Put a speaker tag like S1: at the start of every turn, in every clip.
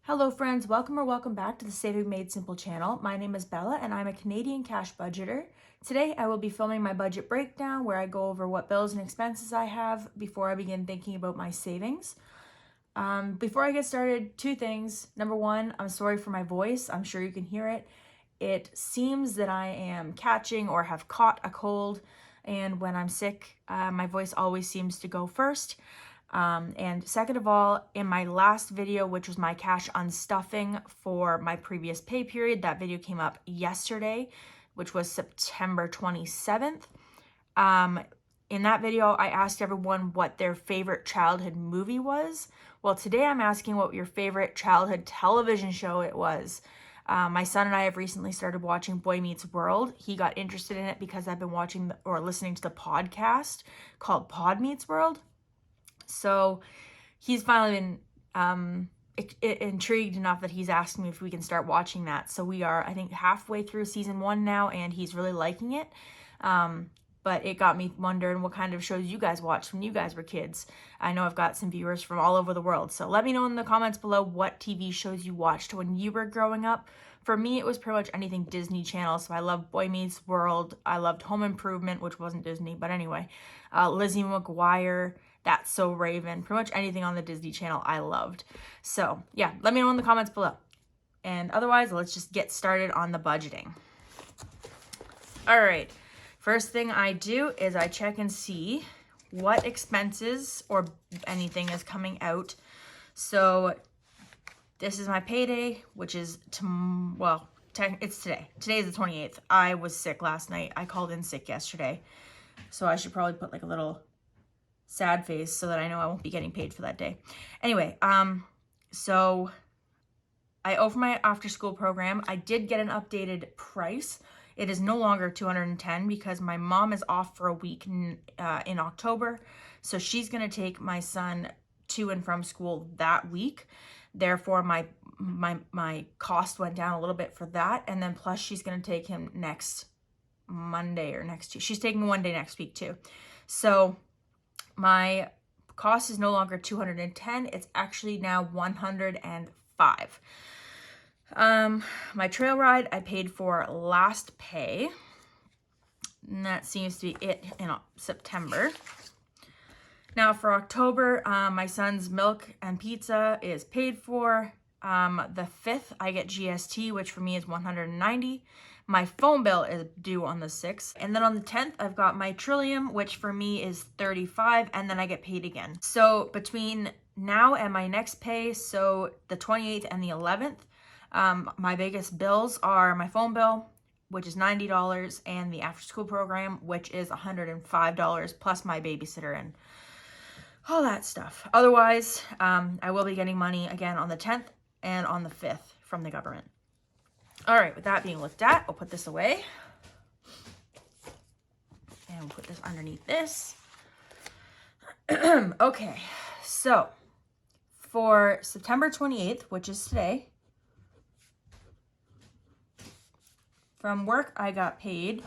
S1: Hello friends, welcome or welcome back to the Saving Made Simple channel. My name is Bella and I'm a Canadian cash budgeter. Today I will be filming my budget breakdown where I go over what bills and expenses I have before I begin thinking about my savings. Before I get started, two things. Number one, I'm sorry for my voice. I'm sure you can hear it. It seems that I am catching or have caught a cold, and when I'm sick, my voice always seems to go first. And second of all, in my last video, which was my cash unstuffing for my previous pay period, that video came up yesterday, which was September 27th. In that video, I asked everyone what their favorite childhood movie was. Well, today I'm asking what your favorite childhood television show it was. My son and I have recently started watching Boy Meets World. He got interested in it because I've been watching or listening to the podcast called Pod Meets World. So he's finally been intrigued enough that he's asked me if we can start watching that. So we are, I think, halfway through season 1 now, and he's really liking it. But it got me wondering what kind of shows you guys watched when you guys were kids. I know I've got some viewers from all over the world. So let me know in the comments below what TV shows you watched when you were growing up. For me, it was pretty much anything Disney Channel. So I loved Boy Meets World. I loved Home Improvement, which wasn't Disney, but anyway. Lizzie McGuire. That's So Raven. Pretty much anything on the Disney Channel I loved. So yeah, let me know in the comments below. And otherwise, let's just get started on the budgeting. All right. First thing I do is I check and see what expenses or anything is coming out. So this is my payday, which is, it's today. Today is the 28th. I was sick last night. I called in sick yesterday. So I should probably put like a little sad face so that I know I won't be getting paid for that day. Anyway, so I owe for my after school program. I did get an updated price. It is no longer $210 because my mom is off for a week in October. So she's going to take my son to and from school that week. Therefore, my cost went down a little bit for that. And then plus she's going to take him next Monday or next Tuesday. She's taking one day next week too. So my cost is no longer $210. It's actually now $105. My trail ride I paid for last pay. And that seems to be it in September. Now for October, my son's milk and pizza is paid for. The 5th, I get GST, which for me is $190. My phone bill is due on the 6th. And then on the 10th, I've got my Trillium, which for me is $35, and then I get paid again. So between now and my next pay, so the 28th and the 11th, my biggest bills are my phone bill, which is $90, and the after school program, which is $105, plus my babysitter and all that stuff. Otherwise, I will be getting money again on the 10th and on the 5th from the government. All right, with that being looked at, I'll put this away. And we'll put this underneath this. Okay, so for September 28th, which is today, from work, I got paid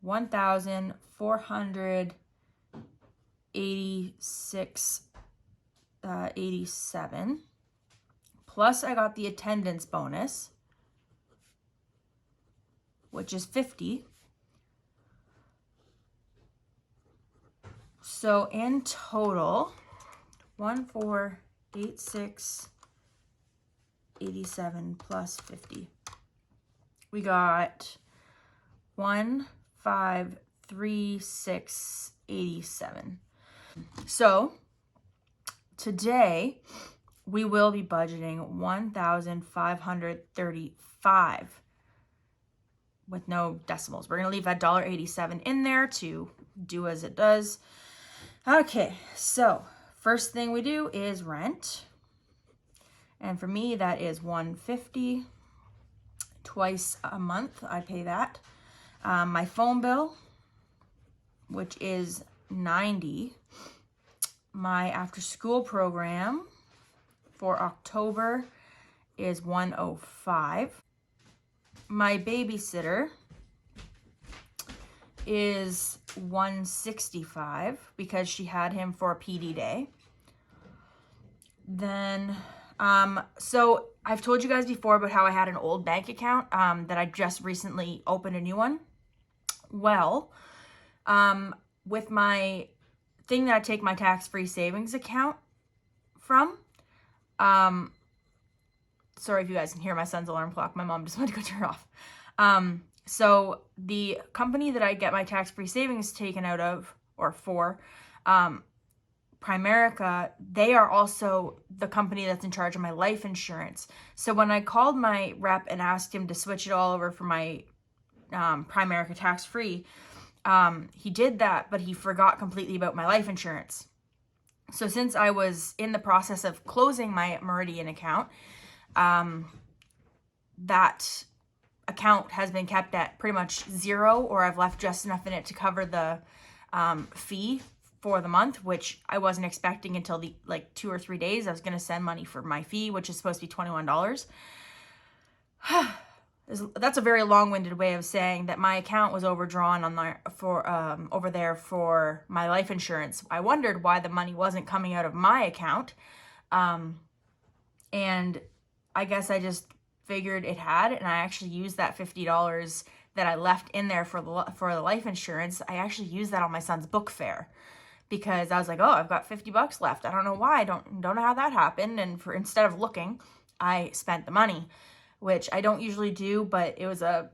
S1: $1,486.87. Plus, I got the attendance bonus, which is $50. So in total, 1,486.87 plus 50. We got 1,536.87. So today we will be budgeting 1,535 with no decimals. We're going to leave that $1.87 in there to do as it does. Okay, so first thing we do is rent. And for me, that is $150. Twice a month, I pay that. My phone bill, which is $90. My after school program for October is $105. My babysitter is $165 because she had him for a PD day. Then So I've told you guys before about how I had an old bank account that I just recently opened a new one. Well, with my thing that I take my tax-free savings account from, sorry if you guys can hear my son's alarm clock. My mom just went to go turn it off. So the company that I get my tax-free savings taken out of, or for, Primerica, they are also the company that's in charge of my life insurance. So when I called my rep and asked him to switch it all over for my Primerica tax-free, he did that, but he forgot completely about my life insurance. So since I was in the process of closing my Meridian account, that account has been kept at pretty much zero, or I've left just enough in it to cover the fee for the month, which I wasn't expecting until the 2 or 3 days. I was going to send money for my fee, which is supposed to be $21. That's a very long-winded way of saying that my account was overdrawn on over there for my life insurance. I wondered why the money wasn't coming out of my account, and I guess I just figured it had, and I actually used that $50 that I left in there for the life insurance. I actually used that on my son's book fare, because I was like, oh, I've got $50 left. I don't know why. I don't know how that happened. And instead of looking, I spent the money, which I don't usually do, but it was the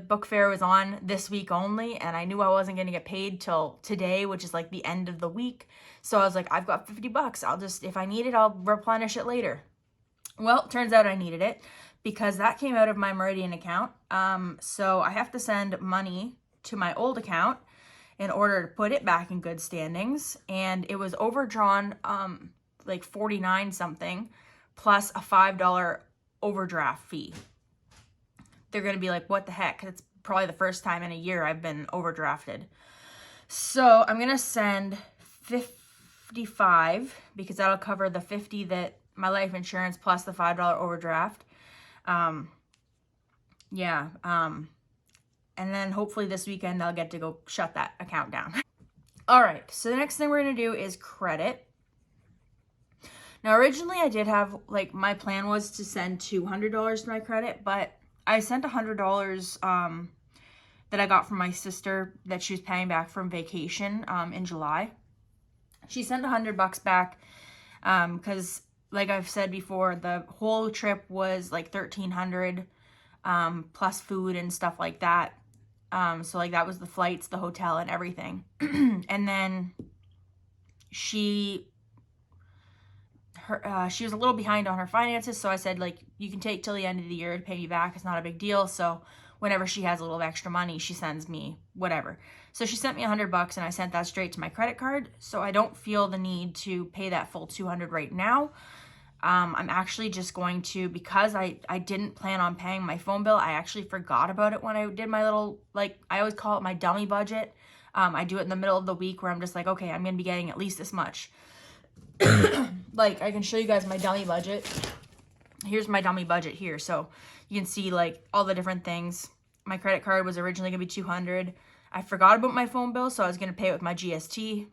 S1: book fair was on this week only, and I knew I wasn't going to get paid till today, which is like the end of the week. So I was like, I've got $50. I'll just, if I need it, I'll replenish it later. Well, it turns out I needed it because that came out of my Meridian account. So I have to send money to my old account in order to put it back in good standings. And it was overdrawn like 49 something plus a $5 overdraft fee. They're going to be like, what the heck? It's probably the first time in a year I've been overdrafted. So I'm going to send 55 because that'll cover the 50 that my life insurance plus the $5 overdraft. And then hopefully this weekend I'll get to go shut that account down. All right, so the next thing we're going to do is credit. Now, originally I did have, my plan was to send $200 to my credit, but I sent $100 that I got from my sister that she was paying back from vacation in July. She sent $100 back because, like I've said before, the whole trip was like $1,300 plus food and stuff like that. So that was the flights, the hotel, and everything. And then she was a little behind on her finances, so I said, you can take till the end of the year to pay me back. It's not a big deal. So whenever she has a little extra money, she sends me whatever. So she sent me $100, and I sent that straight to my credit card. So I don't feel the need to pay that full $200 right now. I'm actually just going to, because I didn't plan on paying my phone bill. I actually forgot about it when I did my little, I always call it my dummy budget. I do it in the middle of the week where I'm just like, okay, I'm going to be getting at least this much. I can show you guys my dummy budget. Here's my dummy budget here. So you can see all the different things. My credit card was originally going to be $200. I forgot about my phone bill, so I was going to pay it with my GST.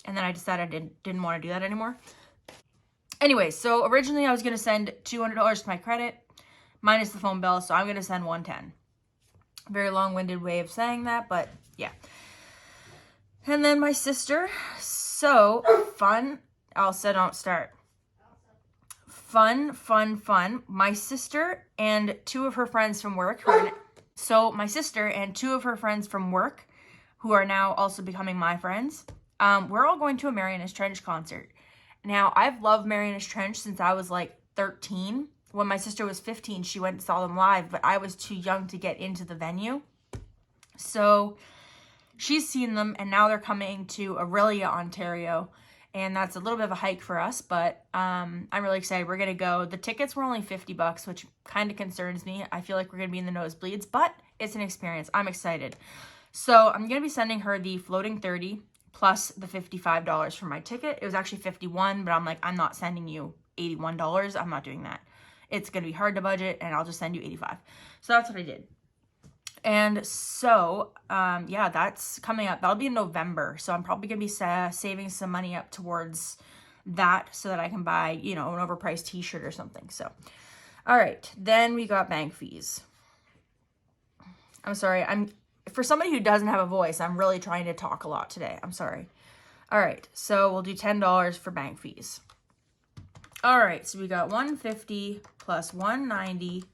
S1: And then I decided I didn't want to do that anymore. Anyway, so originally I was going to send $200 to my credit minus the phone bill, so I'm going to send $110. Very long-winded way of saying that, but yeah. And then my sister, so fun. Also, don't start. Fun. My sister and two of her friends from work. My sister and two of her friends from work, who are now also becoming my friends, we're all going to a Marianas Trench concert. Now, I've loved Marianas Trench since I was 13. When my sister was 15, she went and saw them live, but I was too young to get into the venue. So she's seen them, and now they're coming to Orillia, Ontario, and that's a little bit of a hike for us, but I'm really excited. We're going to go. The tickets were only $50, which kind of concerns me. I feel like we're going to be in the nosebleeds, but it's an experience. I'm excited. So I'm going to be sending her the floating 30 plus the $55 for my ticket. It was actually $51, but I'm like, I'm not sending you $81. I'm not doing that. It's going to be hard to budget, and I'll just send you $85. So that's what I did. And so, that's coming up. That'll be in November. So I'm probably going to be saving some money up towards that so that I can buy, you know, an overpriced t-shirt or something. So, all right, then we got bank fees. I'm sorry, for somebody who doesn't have a voice, I'm really trying to talk a lot today. I'm sorry. All right, so we'll do $10 for bank fees. All right, so we got 150 plus 190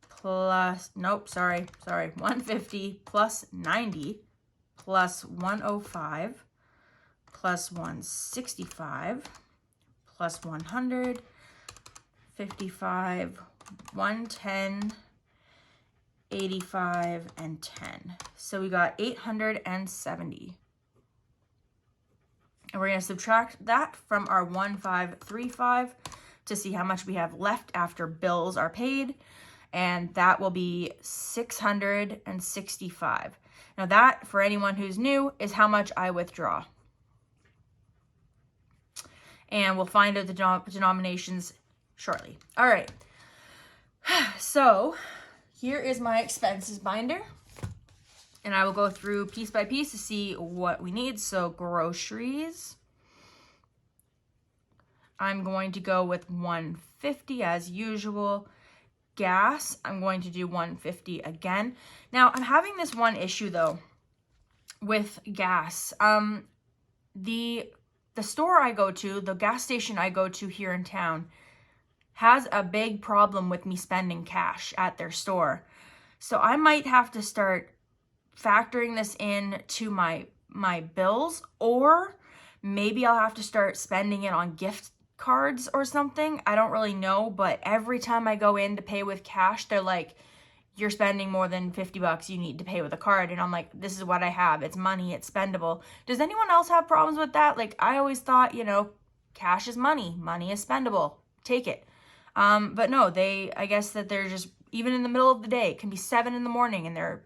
S1: plus, nope, sorry, 150 plus 90 plus 105 plus 165 plus 100, 55, 110, 85, and 10. So we got 870. And we're going to subtract that from our 1535 to see how much we have left after bills are paid. And that will be 665. Now that, for anyone who's new, is how much I withdraw. And we'll find out the denominations shortly. All right. So here is my expenses binder. And I will go through piece by piece to see what we need. So groceries, I'm going to go with 150 as usual. Gas, I'm going to do 150 again. Now, I'm having this one issue though with gas. The store I go to, the gas station I go to here in town, has a big problem with me spending cash at their store. So I might have to start factoring this in to my bills, or maybe I'll have to start spending it on gift cards or something. I don't really know, but every time I go in to pay with cash, they're like, you're spending more than 50 bucks, you need to pay with a card. And I'm like, this is what I have. It's money, it's spendable. Does anyone else have problems with that? Like, I always thought, you know, cash is money, money is spendable, take it. But no, I guess that they're just, even in the middle of the day, it can be 7 in the morning and they're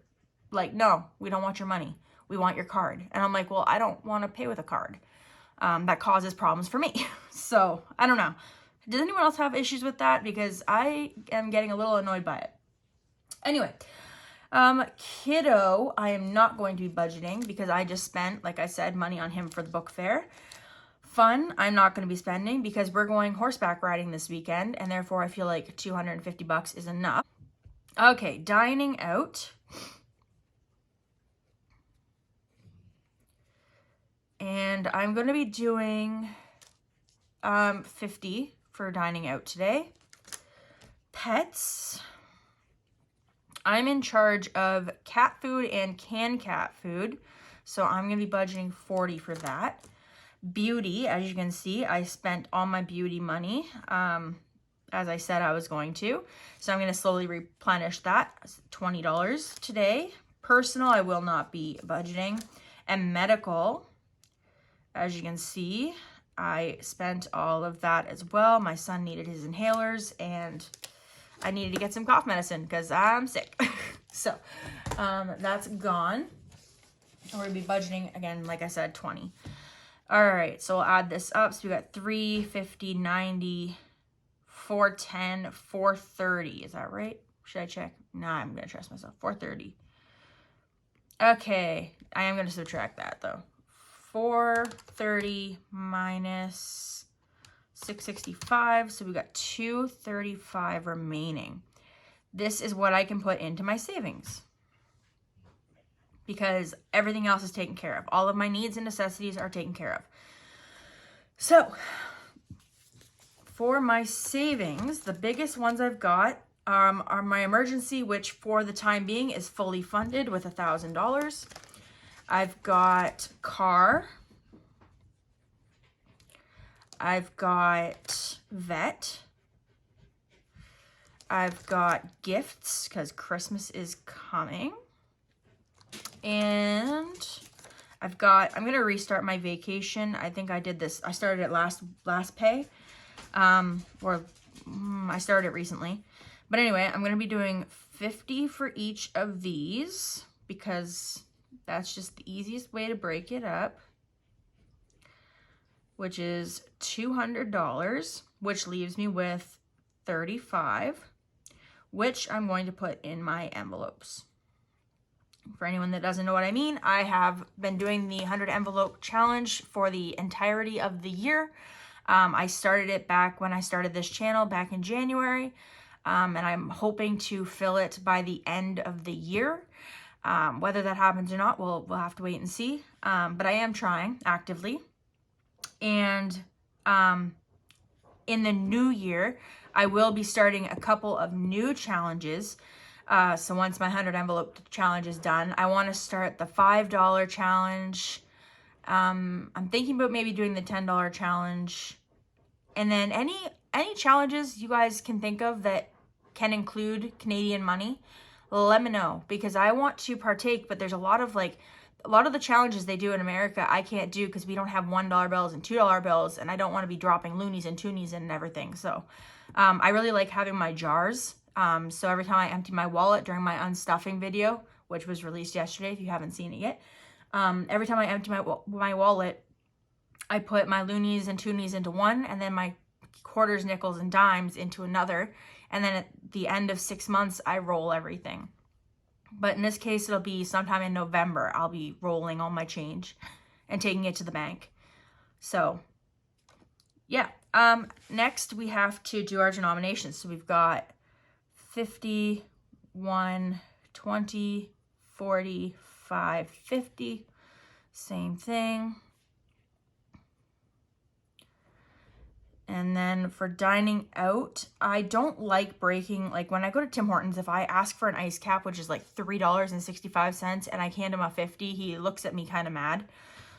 S1: like, no, we don't want your money. We want your card. And I'm like, well, I don't want to pay with a card. That causes problems for me. So I don't know. Does anyone else have issues with that? Because I am getting a little annoyed by it. Anyway, kiddo, I am not going to be budgeting because I just spent, like I said, money on him for the book fair. Fun, I'm not going to be spending because we're going horseback riding this weekend, and therefore I feel like 250 bucks is enough. Okay, dining out. And I'm going to be doing 50 for dining out today. Pets. I'm in charge of cat food and canned cat food, so I'm going to be budgeting 40 for that. Beauty, as you can see, I spent all my beauty money, as I said I was going to. So I'm going to slowly replenish that. $20 today. Personal, I will not be budgeting. And medical, as you can see, I spent all of that as well. My son needed his inhalers, and I needed to get some cough medicine because I'm sick. So that's gone. We're going to be budgeting, again, like I said, 20. All right, so we'll add this up. So we got 350, 90, 410, 430. Is that right? Should I check? Nah, I'm going to trust myself. 430. Okay, I am going to subtract that, though. 430 minus 665, so we got 235 remaining. This is what I can put into my savings because everything else is taken care of. All of my needs and necessities are taken care of. So for my savings, the biggest ones I've got are my emergency, which for the time being is fully funded with $1,000. I've got car. I've got vet. I've got gifts because Christmas is coming. And I'm going to restart my vacation. I think I did this. I started it last pay. I started it recently. But anyway, I'm going to be doing 50 for each of these because that's just the easiest way to break it up, which is $200, which leaves me with 35, which I'm going to put in my envelopes. For anyone that doesn't know what I mean, I have been doing the 100 envelope challenge for the entirety of the year. I started it back when I started this channel back in January, and I'm hoping to fill it by the end of the year. Whether that happens or not, we'll have to wait and see. But I am trying actively. And in the new year, I will be starting a couple of new challenges. So once my 100 envelope challenge is done, I want to start the $5 challenge. I'm thinking about maybe doing the $10 challenge. And then any challenges you guys can think of that can include Canadian money, let me know, because I want to partake, but there's a lot of the challenges they do in America I can't do because we don't have $1 bills and $2 bills, and I don't want to be dropping loonies and toonies and everything. So I really like having my jars. So every time I empty my wallet during my unstuffing video, which was released yesterday if you haven't seen it yet, every time I empty my wallet, I put my loonies and toonies into one, and then my quarters, nickels, and dimes into another. And then at the end of 6 months, I roll everything. But in this case, it'll be sometime in November. I'll be rolling all my change and taking it to the bank. So, yeah. Next, we have to do our denominations. So we've got 50, 1, 20, 40, 5, 50. Same thing. And then for dining out, I don't like breaking, like when I go to Tim Hortons, if I ask for an ice cap, which is like $3.65, and I hand him a 50, he looks at me kind of mad.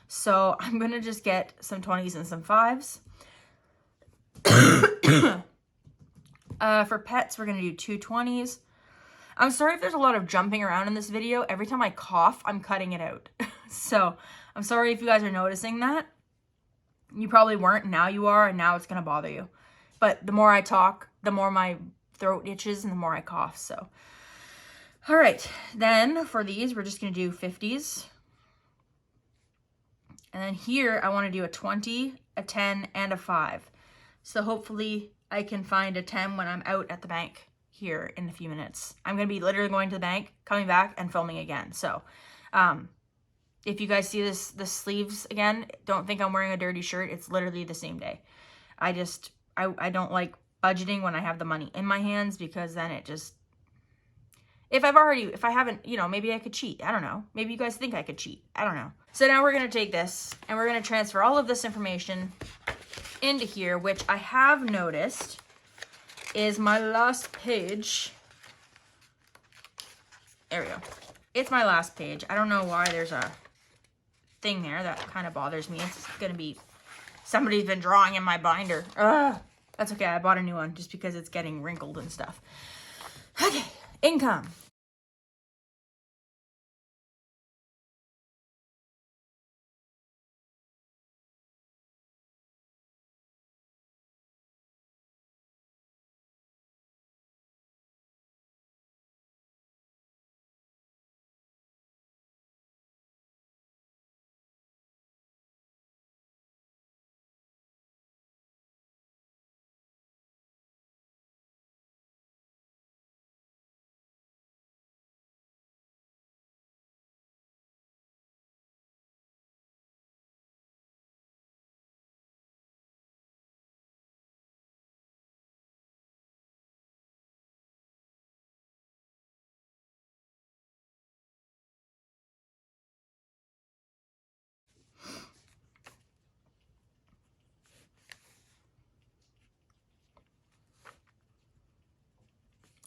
S1: So I'm going to just get some 20s and some 5s. For pets, we're going to do 2 20s. I'm sorry if there's a lot of jumping around in this video. Every time I cough, I'm cutting it out. So I'm sorry if you guys are noticing that. You probably weren't, now you are, and now it's going to bother you. But the more I talk, the more my throat itches and the more I cough, so. All right, then for these, we're just going to do 50s. And then here, I want to do a 20, a 10, and a 5. So hopefully I can find a 10 when I'm out at the bank here in a few minutes. I'm going to be literally going to the bank, coming back, and filming again. So, if you guys see the sleeves again, don't think I'm wearing a dirty shirt. It's literally the same day. I don't like budgeting when I have the money in my hands, because then it just, if I haven't, maybe I could cheat. I don't know. Maybe you guys think I could cheat. I don't know. So now we're going to take this and we're going to transfer all of this information into here, which I have noticed is my last page. There we go. It's my last page. I don't know why there's a thing there. That kind of bothers me. It's gonna be somebody's been drawing in my binder. That's okay. I bought a new one just because it's getting wrinkled and stuff. Okay, income.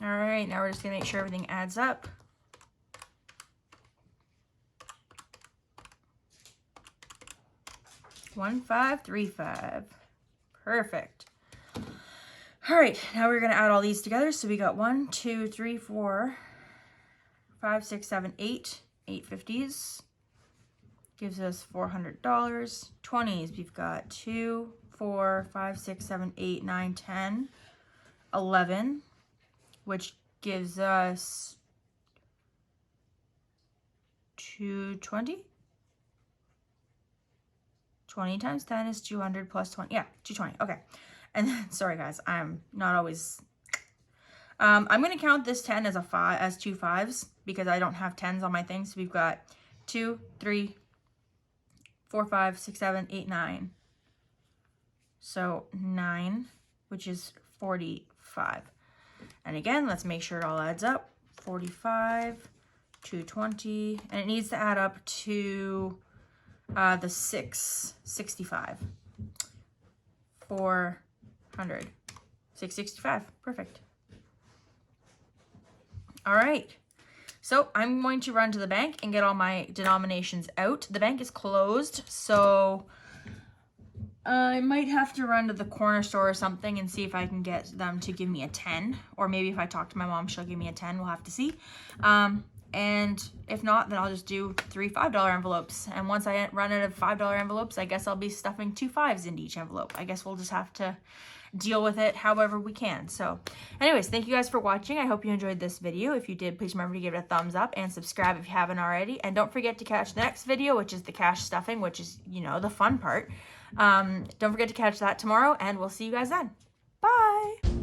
S1: All right, now we're just gonna make sure everything adds up. $1,535. Perfect. All right, now we're gonna add all these together. So we got 1, 2, 3, 4, 5, 6, 7, 8. 8 50s. Gives us $400. 20s, we've got 2, 4, 5, 6, 7, 8, 9, 10, 11, which gives us 220. 20 times 10 is 200 plus 20. Yeah, 220. Okay. And then, sorry guys, I'm not always. I'm gonna count this 10 as as 2 5s because I don't have 10s on my thing. So we've got 2, 3, 4, 5, 6, 7, 8, 9. So 9, which is 45. And again, let's make sure it all adds up. 45, 220, and it needs to add up to the 665. 400. 665. Perfect. All right. So I'm going to run to the bank and get all my denominations out. The bank is closed, so I might have to run to the corner store or something and see if I can get them to give me a 10. Or maybe if I talk to my mom, she'll give me a 10. We'll have to see. And if not, then I'll just do 3 $5 envelopes. And once I run out of $5 envelopes, I guess I'll be stuffing 2 5s into each envelope. I guess we'll just have to deal with it however we can. So anyways, thank you guys for watching. I hope you enjoyed this video. If you did, please remember to give it a thumbs up and subscribe if you haven't already. And don't forget to catch the next video, which is the cash stuffing, which is, you know, the fun part. Don't forget to catch that tomorrow, and we'll see you guys then. Bye!